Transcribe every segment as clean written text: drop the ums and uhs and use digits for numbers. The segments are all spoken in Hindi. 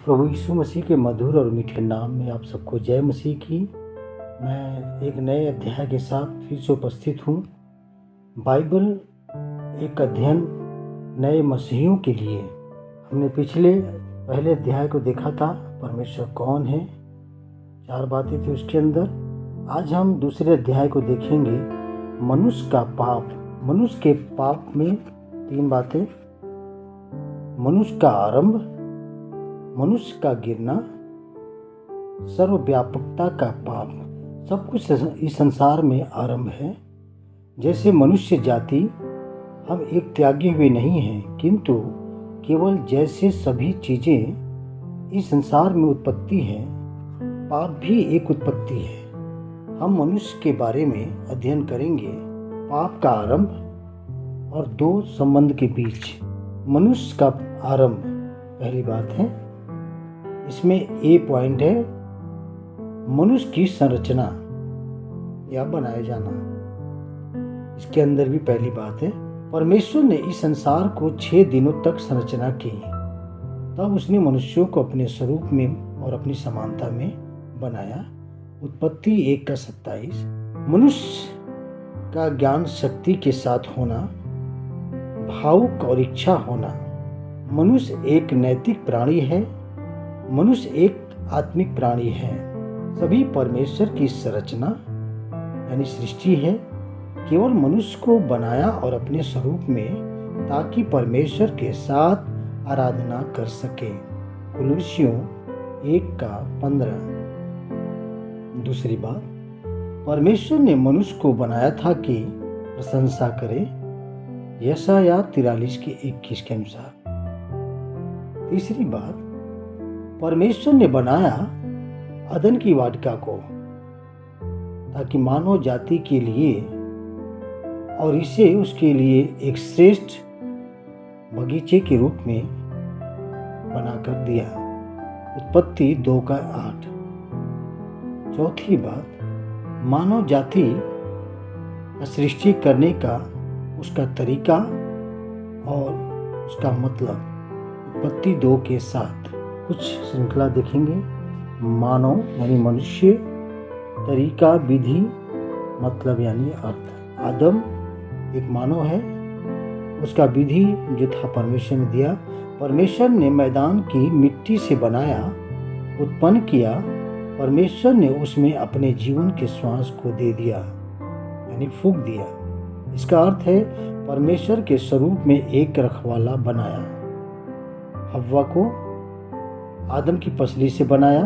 प्रभु यीशु मसीह के मधुर और मीठे नाम में आप सबको जय मसीह की। मैं एक नए अध्याय के साथ फिर से उपस्थित हूँ। बाइबल एक अध्ययन नए मसीहियों के लिए। हमने पहले अध्याय को देखा था, परमेश्वर कौन है, 4 बातें थी उसके अंदर। आज हम दूसरे अध्याय को देखेंगे, मनुष्य का पाप। मनुष्य के पाप में 3 बातें: मनुष्य का आरंभ, मनुष्य का गिरना, सर्वव्यापकता का पाप। सब कुछ इस संसार में आरंभ है। जैसे मनुष्य जाति, हम एक त्यागी हुए नहीं हैं, किंतु केवल जैसे सभी चीज़ें इस संसार में उत्पत्ति हैं, पाप भी एक उत्पत्ति है। हम मनुष्य के बारे में अध्ययन करेंगे, पाप का आरंभ और 2 संबंध के बीच। मनुष्य का आरंभ पहली बात है। इसमें ए पॉइंट है, मनुष्य की संरचना या बनाया जाना। इसके अंदर भी पहली बात है, परमेश्वर ने इस संसार को 6 दिनों तक संरचना की। तब उसने मनुष्यों को अपने स्वरूप में और अपनी समानता में बनाया। उत्पत्ति 1:27। मनुष्य का ज्ञान शक्ति के साथ होना, भावुक और इच्छा होना। मनुष्य एक नैतिक प्राणी है। मनुष्य एक आत्मिक प्राणी है। सभी परमेश्वर की संरचना यानी सृष्टि है। केवल मनुष्य को बनाया और अपने स्वरूप में, ताकि परमेश्वर के साथ आराधना कर सके। कुलुस्सियों 1:15। दूसरी बात, परमेश्वर ने मनुष्य को बनाया था कि प्रशंसा करे, यशायाह 43:21 के अनुसार। तीसरी बात, परमेश्वर ने बनाया अदन की वाटिका को ताकि मानव जाति के लिए और इसे उसके लिए एक श्रेष्ठ बगीचे के रूप में बनाकर दिया। उत्पत्ति 2:8। चौथी बात, मानव जाति का सृष्टि करने का उसका तरीका और उसका मतलब। उत्पत्ति 2:7। कुछ श्रृंखला देखेंगे। मानव यानी मनुष्य, तरीका, विधि, मतलब यानी अर्थ। आदम एक मानव है, उसका विधि जो था परमेश्वर ने दिया। परमेश्वर ने मैदान की मिट्टी से बनाया, उत्पन्न किया। परमेश्वर ने उसमें अपने जीवन के श्वास को दे दिया यानी फूंक दिया। इसका अर्थ है परमेश्वर के स्वरूप में एक रखवाला बनाया। हव्वा को आदम की पसली से बनाया।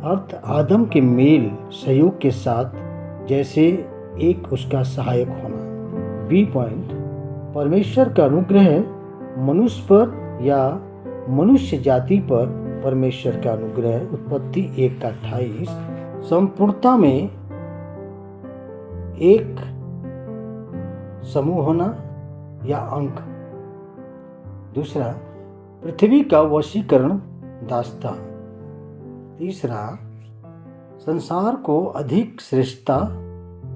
अर्थ आदम के मेल सहयोग के साथ जैसे एक उसका सहायक होना। बी पॉइंट, परमेश्वर का अनुग्रह मनुष्य पर या मनुष्य जाति पर परमेश्वर का अनुग्रह। उत्पत्ति 1:28। संपूर्णता में एक समूह होना या अंक। दूसरा, पृथ्वी का वशीकरण दास्ता। तीसरा, संसार को अधिक श्रेष्ठता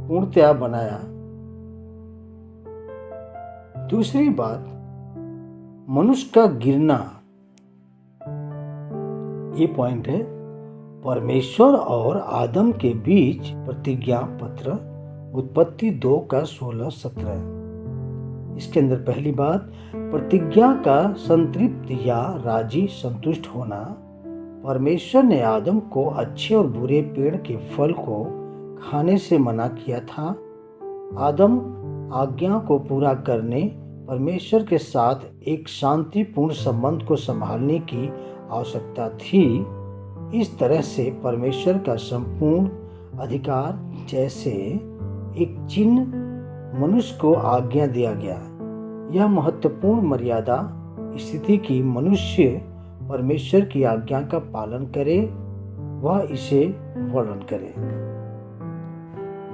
पूर्णतया बनाया। दूसरी बात, मनुष्य का गिरना। ये पॉइंट है, परमेश्वर और आदम के बीच प्रतिज्ञा पत्र। उत्पत्ति 2:16-17। इसके अंदर पहली बात, प्रतिज्ञा का संतृप्त या राजी संतुष्ट होना। परमेश्वर ने आदम को अच्छे और बुरे पेड़ के फल को खाने से मना किया था। आदम आज्ञा को पूरा करने, परमेश्वर के साथ एक शांतिपूर्ण संबंध को संभालने की आवश्यकता थी। इस तरह से परमेश्वर का संपूर्ण अधिकार जैसे एक चिन्ह मनुष्य को आज्ञा दिया गया। यह महत्वपूर्ण मर्यादा स्थिति की मनुष्य परमेश्वर की आज्ञा का पालन करे, वह इसे वर्णन करे।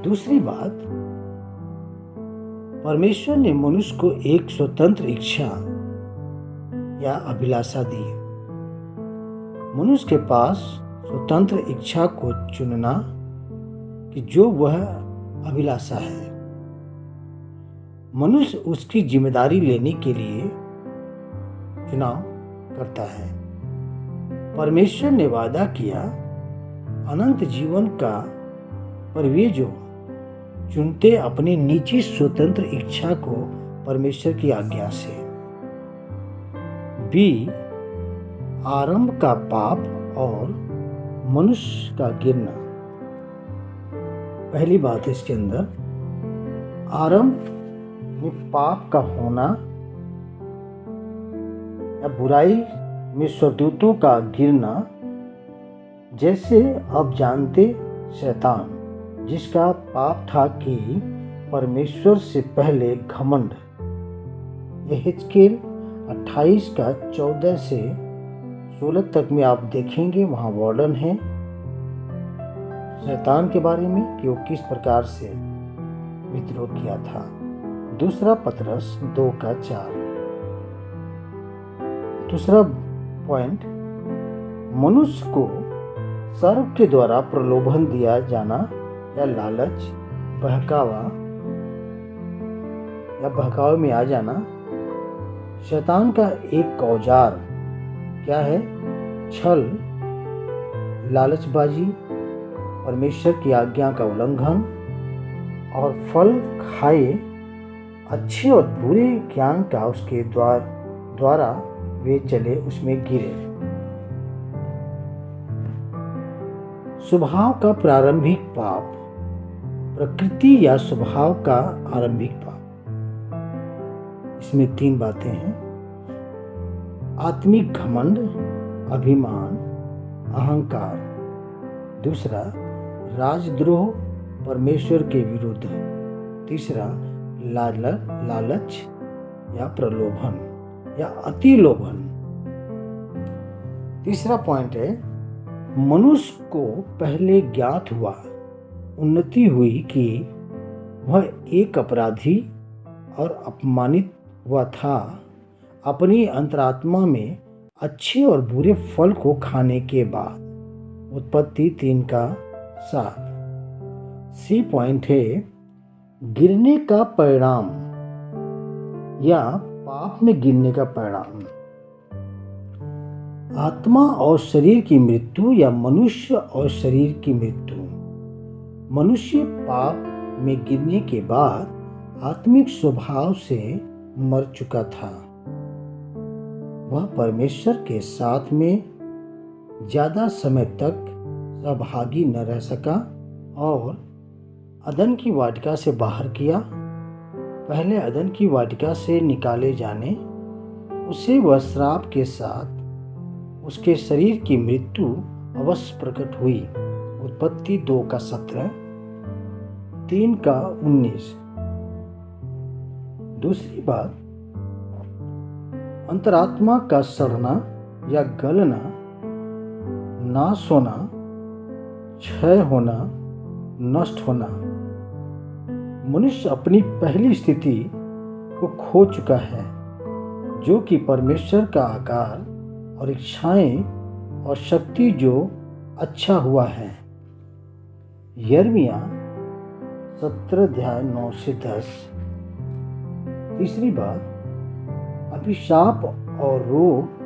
दूसरी बात, परमेश्वर ने मनुष्य को एक स्वतंत्र इच्छा या अभिलाषा दी। मनुष्य के पास स्वतंत्र इच्छा को चुनना कि जो वह अभिलाषा है। मनुष्य उसकी जिम्मेदारी लेने के लिए चुनाव करता है। परमेश्वर ने वादा किया अनंत जीवन का, पर वे जो चुनते अपनी निजी स्वतंत्र इच्छा को परमेश्वर की आज्ञा से। बी, आरंभ का पाप और मनुष्य का गिरना। पहली बात इसके अंदर आरंभ में पाप का होना या बुराई में स्वर्गदूतों का गिरना, जैसे अब जानते शैतान, जिसका पाप था कि परमेश्वर से पहले घमंड। यह हिजकेल 28 का 14 से 16 तक में आप देखेंगे, वहाँ वर्णन है शैतान के बारे में कि वो किस प्रकार से विद्रोह किया था। दूसरा पतरस 2 का 4। दूसरा पॉइंट, मनुष्य को सर्व के द्वारा प्रलोभन दिया जाना या लालच, बहकावे में आ जाना। शैतान का एक औजार क्या है? छल, लालचबाजी, परमेश्वर की आज्ञा का उल्लंघन और फल खाए अच्छे और बुरे ज्ञान का उसके द्वारा वे चले उसमें गिरे। स्वभाव का प्रारंभिक पाप, प्रकृति या स्वभाव का आरंभिक पाप। इसमें 3 बातें हैं। आत्मिक घमंड, अभिमान, अहंकार। दूसरा, राजद्रोह, परमेश्वर के विरुद्ध। तीसरा, लालच या प्रलोभन या अतिलोभन। तीसरा पॉइंट है, मनुष्य को पहले ज्ञात हुआ, उन्नति हुई कि वह एक अपराधी और अपमानित हुआ था अपनी अंतरात्मा में अच्छे और बुरे फल को खाने के बाद। उत्पत्ति 3 का 7। सी पॉइंट है, गिरने का परिणाम या पाप में गिरने का परिणाम। आत्मा और शरीर की मृत्यु या मनुष्य और शरीर की मृत्यु। मनुष्य पाप में गिरने के बाद आत्मिक स्वभाव से मर चुका था। वह परमेश्वर के साथ में ज्यादा समय तक सहभागी न रह सका और अदन की वाटिका से बाहर किया। पहले अदन की वाटिका से निकाले जाने उसे वह श्राप के साथ उसके शरीर की मृत्यु अवश्य प्रकट हुई। उत्पत्ति 2 का 17, 3 का 19। दूसरी बात, अंतरात्मा का सड़ना या गलना, नाश होना, क्षय होना, नष्ट होना। मनुष्य अपनी पहली स्थिति को खो चुका है, जो कि परमेश्वर का आकार और इच्छाएं और शक्ति जो अच्छा हुआ है। यिर्मयाह 17 अध्याय 9 से 10। तीसरी बात, अभिशाप और रोग।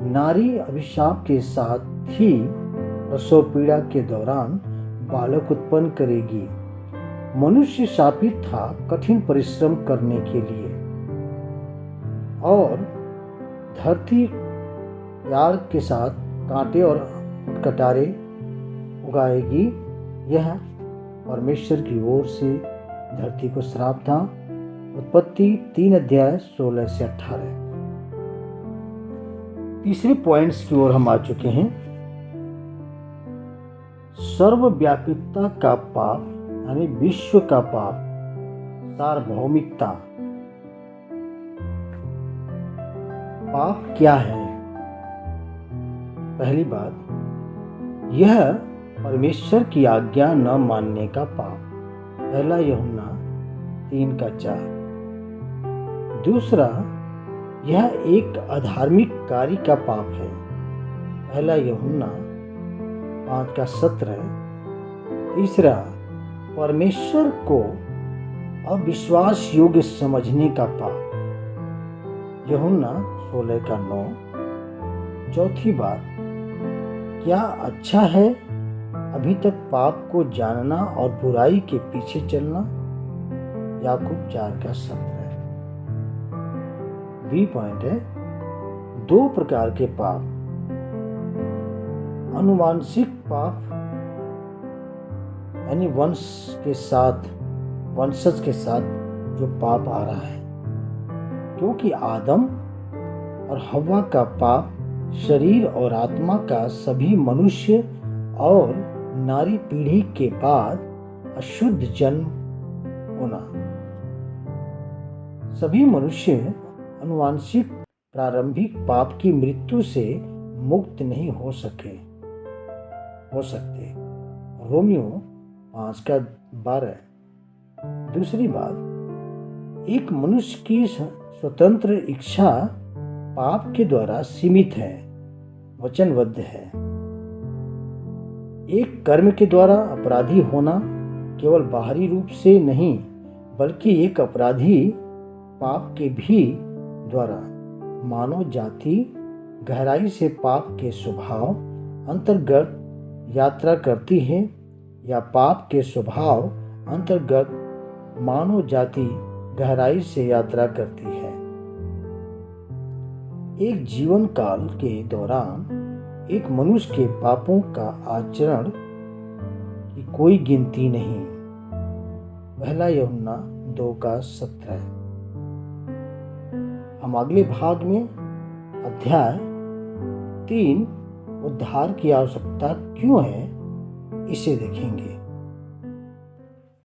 नारी अभिशाप के साथ ही प्रसव पीड़ा के दौरान बालक उत्पन्न करेगी। मनुष्य शापित था कठिन परिश्रम करने के लिए और धरती यार के साथ कांटे और कटारे उगाएगी। यह परमेश्वर की ओर से धरती को श्राप था। उत्पत्ति 3 अध्याय 16 से 18। तीसरे पॉइंट्स की ओर हम आ चुके हैं। सर्वव्यापीता का पाप यानी विश्व का पाप, सार्वभौमिकता। पाप क्या है? पहली बात, यह परमेश्वर की आज्ञा न मानने का पाप। पहला यूहन्ना 3 का 4। दूसरा, यह एक अधार्मिक कार्य का पाप है। पहला यूहन्ना 5 का 17। तीसरा, परमेश्वर को अविश्वास योग्य समझने का पाप। यूहन्ना 16 का 9। चौथी बात, क्या अच्छा है अभी तक पाप को जानना और बुराई के पीछे चलना? याकूब 4:17। बी पॉइंट है, 2 प्रकार के पाप। अनुवांशिक पाप यानी वंशज के साथ जो पाप आ रहा है, क्योंकि आदम और हव्वा का पाप शरीर और आत्मा का सभी मनुष्य और नारी पीढ़ी के बाद अशुद्ध जन्म होना। सभी मनुष्य अनुवांशिक प्रारंभिक पाप की मृत्यु से मुक्त नहीं हो सकते। रोमियो 5:12। दूसरी बात, एक मनुष्य की स्वतंत्र इच्छा पाप के द्वारा सीमित है, वचनबद्ध है। एक कर्म के द्वारा अपराधी होना केवल बाहरी रूप से नहीं, बल्कि एक अपराधी पाप के भी द्वारा मानव जाति गहराई से पाप के स्वभाव अंतर्गत यात्रा करती है, या पाप के स्वभाव अंतर्गत मानव जाति गहराई से यात्रा करती है। एक जीवन काल के दौरान एक मनुष्य के पापों का आचरण की कोई गिनती नहीं। 1 यूहन्ना 2:17। हम अगले भाग में अध्याय 3 उद्धार की आवश्यकता क्यों है, इसे देखेंगे।